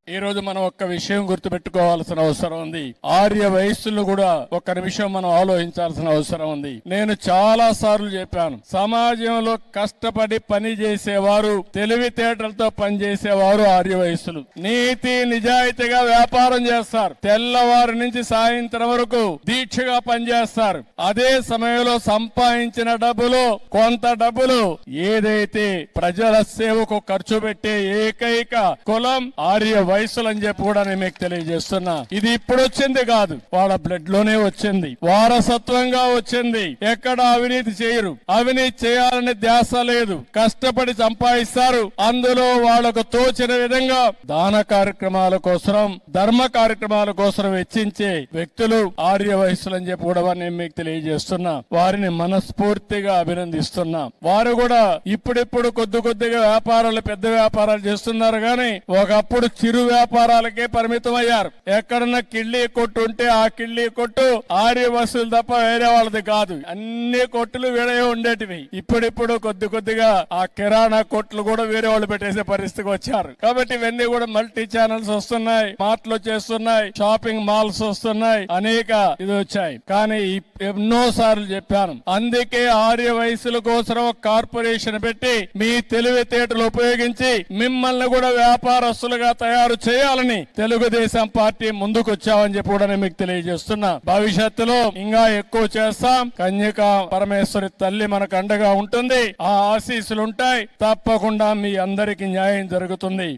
ఈ రోజు మనం ఒక్క విషయం గుర్తుపెట్టుకోవాల్సిన అవసరం ఉంది. ఆర్య వయస్సులను కూడా ఒక్క నిమిషం మనం ఆలోచించాల్సిన అవసరం ఉంది. నేను చాలా సార్లు చెప్పాను, సమాజంలో కష్టపడి పని చేసేవారు, తెలివితేటలతో పనిచేసేవారు ఆర్య వయస్సులు. నీతి నిజాయితీగా వ్యాపారం చేస్తారు, తెల్లవారు నుంచి సాయంత్రం వరకు దీక్షగా పనిచేస్తారు. అదే సమయంలో సంపాదించిన డబ్బులు, కొంత డబ్బులు ఏదైతే ప్రజల సేవకు ఖర్చు పెట్టే ఏకైక కులం ఆర్య వయస్సులు అని చెప్పి కూడా నేను మీకు తెలియజేస్తున్నా. ఇది ఇప్పుడు వచ్చింది కాదు, వాళ్ళ బ్లడ్ లోనే వచ్చింది, వారసత్వంగా వచ్చింది. ఎక్కడ అవినీతి చేయరు, అవినీతి చేయాలని ధ్యాస లేదు, కష్టపడి సంపాదిస్తారు. అందులో వాళ్లకు తోచిన విధంగా దాన కార్యక్రమాల కోసం, ధర్మ కార్యక్రమాల కోసం వెచ్చించే వ్యక్తులు ఆర్య వయస్సులు అని చెప్పి కూడా నేను మీకు తెలియజేస్తున్నా. వారిని మనస్ఫూర్తిగా అభినందిస్తున్నా. వారు కూడా ఇప్పుడిప్పుడు కొద్దిగా వ్యాపారాలు, పెద్ద వ్యాపారాలు చేస్తున్నారు గాని ఒకప్పుడు చిరు వ్యాపారాలకే పరిమితం అయ్యారు. ఎక్కడన్నా కిళ్ళీ కొట్టు ఉంటే ఆ కిళ్ళీ కొట్టు ఆర్య వసూలు తప్ప వేరే వాళ్ళది కాదు. అన్ని కొట్టులు వేరే ఉండేటివి. ఇప్పుడిప్పుడు కొద్దిగా ఆ కిరాణా కొట్లు కూడా వేరే వాళ్ళు పెట్టేసే పరిస్థితికి వచ్చారు. కాబట్టి ఇవన్నీ కూడా మల్టీ ఛానల్స్ వస్తున్నాయి, మార్ట్లు చేస్తున్నాయి, షాపింగ్ మాల్స్ వస్తున్నాయి, అనేక ఇది వచ్చాయి. కానీ ఎన్నో సార్లు చెప్పాను, అందుకే ఆర్య వయసుల కోసం ఒక కార్పొరేషన్ పెట్టి మీ తెలివితేటలు ఉపయోగించి మిమ్మల్ని కూడా వ్యాపారస్తులుగా తయారు చేయాలని తెలుగుదేశం పార్టీ ముందుకు వచ్చామని చెప్పి కూడా నేను మీకు తెలియజేస్తున్నా. భవిష్యత్తులో ఇంకా ఎక్కువ చేస్తాం. కన్యక పరమేశ్వరి తల్లి మనకు అండగా ఉంటుంది. ఆ ఆశీస్సులు ఉంటాయి. తప్పకుండా మీ అందరికీ న్యాయం జరుగుతుంది.